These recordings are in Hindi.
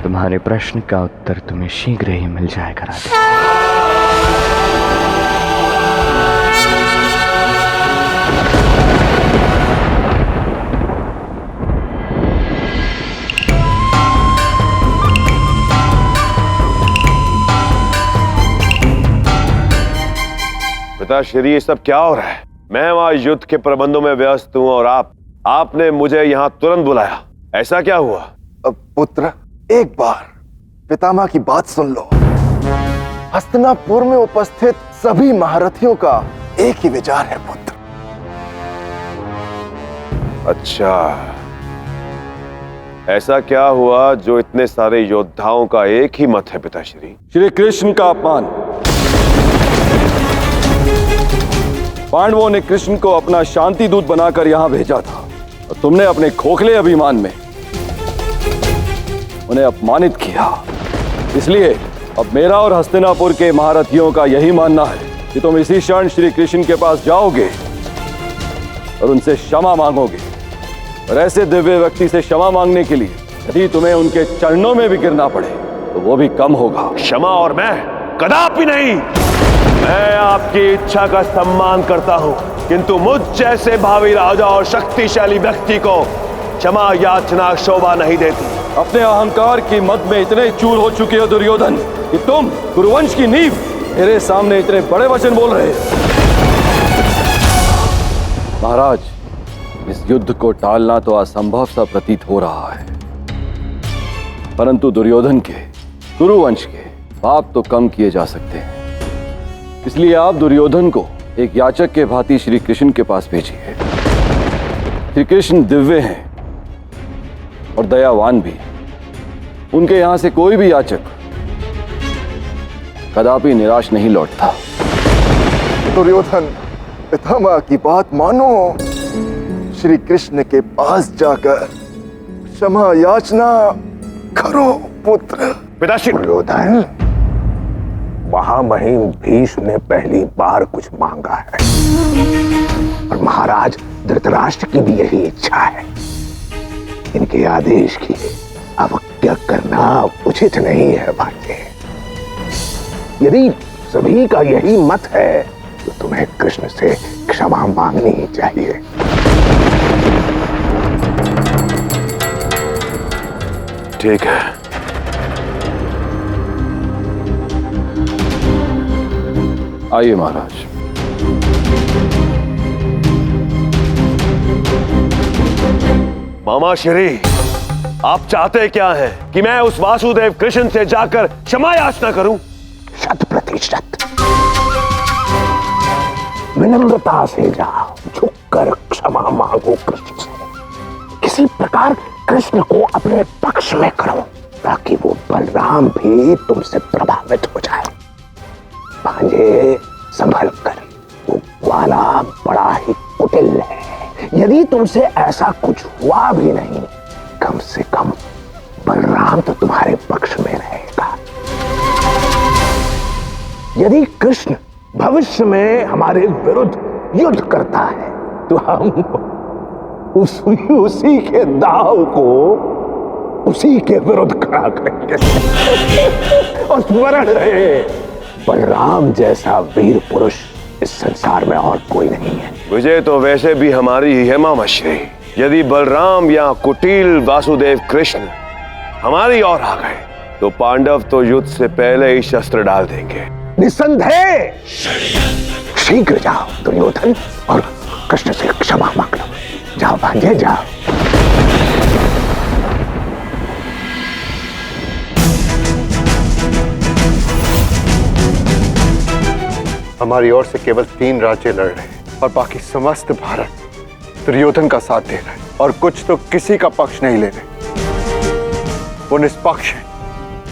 तुम्हारे प्रश्न का उत्तर तुम्हें शीघ्र ही मिल जाएगा राजा। पिताश्री, ये सब क्या हो रहा है? मैं वहां युद्ध के प्रबंधों में व्यस्त हूं और आपने मुझे यहाँ तुरंत बुलाया। ऐसा क्या हुआ? पुत्र, एक बार पितामह की बात सुन लो। हस्तिनापुर में उपस्थित सभी महारथियों का एक ही विचार है पुत्र। अच्छा, ऐसा क्या हुआ जो इतने सारे योद्धाओं का एक ही मत है पिताश्री? श्री कृष्ण का अपमान। पांडवों ने कृष्ण को अपना शांति दूत बनाकर यहां भेजा था और तुमने अपने खोखले अभिमान में उन्हें अपमानित किया। इसलिए अब मेरा और हस्तिनापुर के महारथियों का यही मानना है कि तुम इसी क्षण श्री कृष्ण के पास जाओगे और उनसे क्षमा मांगोगे। और ऐसे दिव्य व्यक्ति से क्षमा मांगने के लिए यदि तुम्हें उनके चरणों में भी गिरना पड़े तो वो भी कम होगा। क्षमा और मैं कदापि नहीं। मैं आपकी इच्छा का सम्मान करता हूं, किंतु मुझ जैसे भावी राजा और शक्तिशाली व्यक्ति को क्षमा याचना शोभा नहीं देती। अपने अहंकार की मद में इतने चूर हो चुके हो दुर्योधन कि तुम कुरुवंश की नींव मेरे सामने इतने बड़े वचन बोल रहे हो। महाराज, इस युद्ध को टालना तो असंभव सा प्रतीत हो रहा है, परंतु दुर्योधन के, कुरुवंश के पाप तो कम किए जा सकते हैं। इसलिए आप दुर्योधन को एक याचक के भांति श्री कृष्ण के पास भेजिए। श्री कृष्ण दिव्य हैं और दयावान भी। उनके यहां से कोई भी याचक कदापि निराश नहीं लौटता। दुर्योधन, पितामह की बात मानो। श्री कृष्ण के पास जाकर क्षमा याचना करो पुत्र। पिताश्री, दुर्योधन, महामहिम भीष्म ने पहली बार कुछ मांगा है और महाराज धृतराष्ट्र की भी यही इच्छा है। इनके आदेश की अवज्ञा करना उचित नहीं है भांजे। यदि सभी का यही मत है तो तुम्हें कृष्ण से क्षमा मांगनी ही चाहिए। ठीक है। आइए महाराज। मामा श्री, आप चाहते क्या हैं? कि मैं उस वासुदेव कृष्ण से जाकर क्षमा याचना करूं? 100% विनम्रता से जाओ, झुककर क्षमा मांगो कृष्ण से। किसी प्रकार कृष्ण को अपने पक्ष में करो ताकि वो बलराम भी तुमसे प्रभावित हो जाए। भांजे, संभल कर, वो ग्वाला बड़ा ही कुटिल है। यदि तुमसे ऐसा कुछ हुआ भी नहीं, कम से कम बलराम तो तुम्हारे पक्ष में रहेगा। यदि कृष्ण भविष्य में हमारे विरुद्ध युद्ध करता है तो हम उसी के दाव को उसी के विरुद्ध खड़ा करेंगे। और स्मरण रहे, बलराम जैसा वीर पुरुष इस संसार में और कोई नहीं है। विजय तो वैसे भी हमारी ही है मामा श्री। यदि बलराम या कुटिल वासुदेव कृष्ण हमारी ओर आ गए तो पांडव तो युद्ध से पहले ही शस्त्र डाल देंगे। निसंदेह शीघ्र जाओ दुर्योधन और कृष्ण से क्षमा मांग लो। जाओ भांजे, जाओ। हमारी ओर से केवल 3 राज्य लड़ रहे हैं और बाकी समस्त भारत दुर्योधन का साथ दे रहा है और कुछ तो किसी का पक्ष नहीं ले रहे। वो निष्पक्ष है।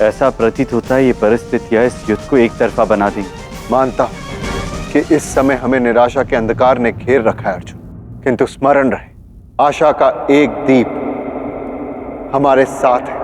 ऐसा प्रतीत होता है ये परिस्थितियां इस युद्ध को एक तरफा बना देंगी। मानता हूं कि इस समय हमें निराशा के अंधकार ने घेर रखा है अर्जुन, किंतु स्मरण रहे, आशा का एक दीप हमारे साथ है।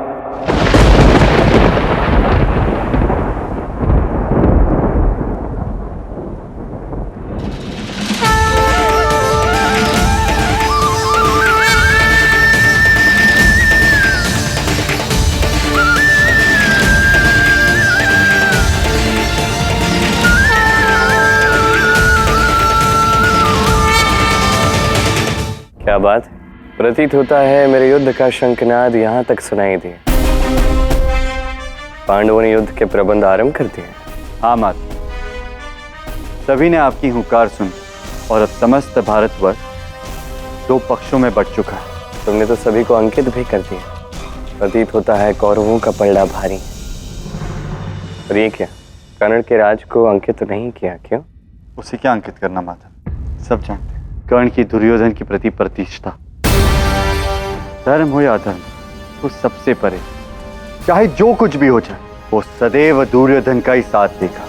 बात, प्रतीत होता है मेरे युद्ध का शंखनाद यहाँ तक सुनाई दिया। पांडवों ने युद्ध के प्रबंध आरंभ कर दिए। हाँ माता, सभी ने आपकी हुंकार सुन और अब समस्त भारतवर्ष दो पक्षों में बंट चुका है। तुमने तो सभी को अंकित भी कर दिया। प्रतीत होता है कौरवों का पलड़ा भारी। और ये क्या, कर्ण के राज को अंकित तो नहीं किया? क्यों? उसे क्या अंकित करना माता, सब जानते हैं कर्ण की दुर्योधन के प्रति प्रतिष्ठा। धर्म हो या अधर्म, वो सबसे परे। चाहे जो कुछ भी हो जाए, वो सदैव दुर्योधन का ही साथ देगा।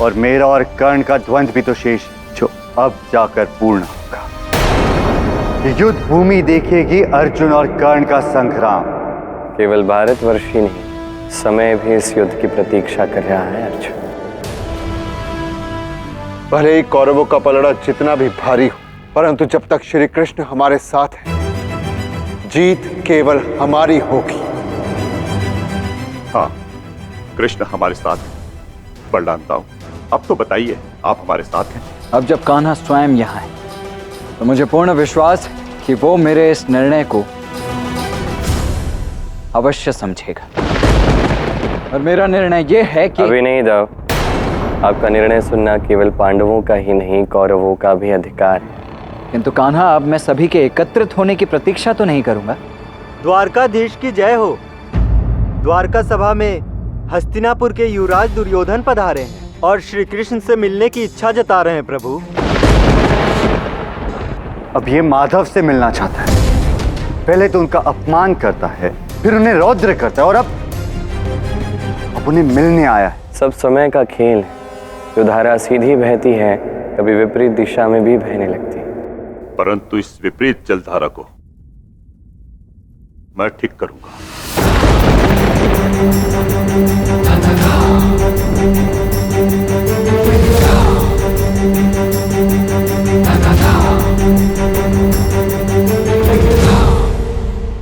और मेरा और कर्ण का द्वंद्व भी तो शेष है, जो अब जाकर पूर्ण होगा। ये युद्ध भूमि देखेगी अर्जुन और कर्ण का संग्राम। केवल भारतवर्ष ही नहीं, समय भी इस युद्ध की प्रतीक्षा कर रहा है अर्जुन। भले ही कौरवों का पलड़ा जितना भी भारी हो, परंतु जब तक श्री कृष्ण हमारे साथ हैं, जीत केवल हमारी होगी। हाँ, कृष्ण हमारे साथ हैं। बलरामता हूं, अब तो बताइए, आप हमारे साथ हैं? अब जब कान्हा स्वयं यहाँ है, तो मुझे पूर्ण विश्वास है कि वो मेरे इस निर्णय को अवश्य समझेगा। और मेरा निर्णय ये है कि अभी नहीं दाव, आपका निर्णय सुनना केवल पांडवों का ही नहीं, कौरवों का भी अधिकार है। किंतु कान्हा, अब मैं सभी के एकत्रित होने की प्रतीक्षा तो नहीं करूंगा। द्वारकाधीश की जय हो। द्वारका सभा में हस्तिनापुर के युवराज दुर्योधन पधारे हैं और श्री कृष्ण से मिलने की इच्छा जता रहे हैं प्रभु। अब ये माधव से मिलना चाहता है। पहले तो उनका अपमान करता है, फिर उन्हें रौद्र करता है, और अब उन्हें मिलने आया है। सब समय का खेल है। जो धारा सीधी बहती है, कभी विपरीत दिशा में भी बहने लगती है। परंतु इस विपरीत जलधारा को मैं ठीक करूंगा।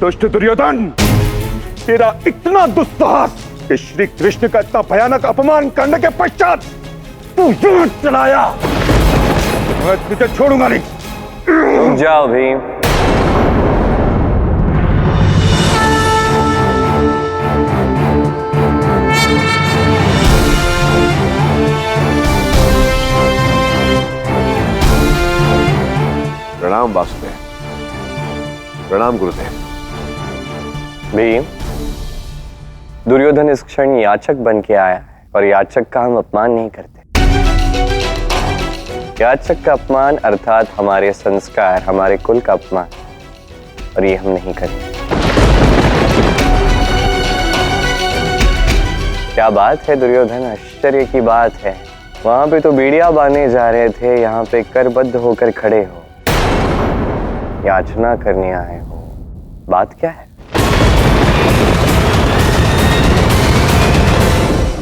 दुष्ट दुर्योधन, तेरा इतना दुस्साहस कि श्री कृष्ण का इतना भयानक अपमान करने के पश्चात तू यूं चलाया, मैं तुझे छोड़ूंगा नहीं। रुक जाओ भीम। प्रणाम वासुदेव। प्रणाम गुरुदेव। भीम, दुर्योधन इस क्षण याचक बन के आया है, और याचक का हम अपमान नहीं करते। याचक का अपमान अर्थात हमारे संस्कार, हमारे कुल का अपमान, और ये हम नहीं करते। क्या बात है दुर्योधन, आश्चर्य की बात है। वहां पे तो बीड़िया बांधने जा रहे थे, यहाँ पे करबद्ध होकर खड़े हो, याचना करने आए हो। बात क्या है?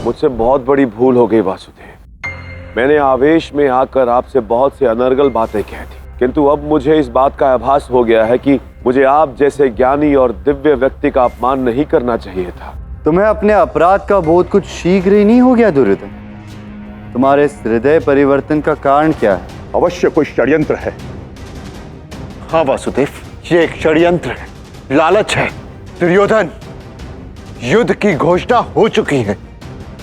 मुझसे बहुत बड़ी भूल हो गई वासुदेव। मैंने आवेश में आकर आपसे बहुत से अनर्गल बातें कह दी, किंतु अब मुझे इस बात का आभास हो गया है कि मुझे आप जैसे ज्ञानी और दिव्य व्यक्ति का अपमान नहीं करना चाहिए था। तुम्हें अपने अपराध का बोध कुछ शीघ्र ही नहीं हो गया दुर्योधन? तुम्हारे इस हृदय परिवर्तन का कारण क्या है? अवश्य कोई षड्यंत्र है। हाँ वासुदेव, ये एक षड्यंत्र है, लालच है। दुर्योधन, युद्ध की घोषणा हो चुकी है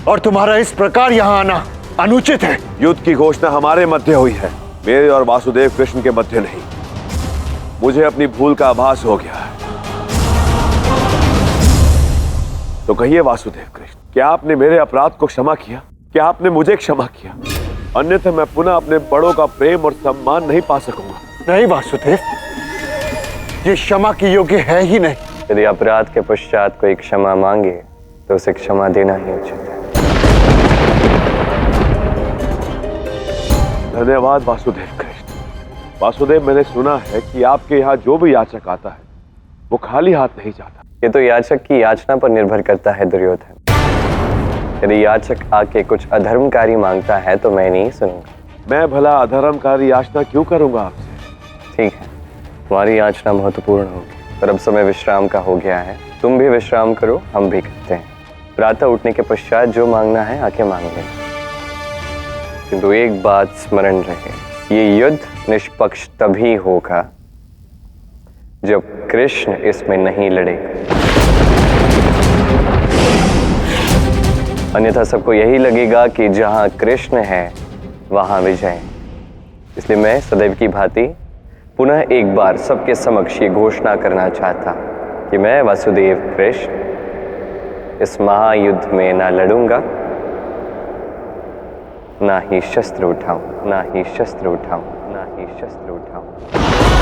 और तुम्हारा इस प्रकार यहाँ आना अनुचित है। युद्ध की घोषणा हमारे मध्य हुई है, मेरे और वासुदेव कृष्ण के मध्य नहीं। मुझे अपनी भूल का आभास हो गया है। तो कहिए वासुदेव कृष्ण, क्या आपने मेरे अपराध को क्षमा किया? क्या आपने मुझे क्षमा किया? अन्यथा मैं पुनः अपने बड़ों का प्रेम और सम्मान नहीं पा सकूंगा। नहीं वासुदेव, ये क्षमा के योग्य है ही नहीं। यदि अपराध के पश्चात कोई क्षमा मांगे तो उसे क्षमा देना ही उचित है। धन्यवाद वासुदेव कृष्ण। वासुदेव, मैंने सुना है कि आपके यहाँ जो भी याचक आता है वो खाली हाथ नहीं जाता। ये तो याचक की याचना पर निर्भर करता है दुर्योधन। यदि याचक आके कुछ अधर्मकारी मांगता है तो मैं नहीं सुनूंगा। मैं भला अधर्मकारी याचना क्यों करूंगा आपसे? ठीक है, तुम्हारी याचना महत्वपूर्ण होगी, पर अब समय विश्राम का हो गया है। तुम भी विश्राम करो, हम भी करते हैं। प्रातः उठने के पश्चात जो मांगना है आके मांग लेना। किंतु एक बात स्मरण रहे, ये युद्ध निष्पक्ष तभी होगा जब कृष्ण इसमें नहीं लड़ेगा। अन्यथा सबको यही लगेगा कि जहां कृष्ण है वहां विजय। इसलिए मैं सदैव की भांति पुनः एक बार सबके समक्ष ये घोषणा करना चाहता कि मैं वासुदेव कृष्ण इस महायुद्ध में ना लड़ूंगा, ना ही शस्त्र उठाऊं, ना ही शस्त्र उठाऊं, ना ही शस्त्र उठाऊं।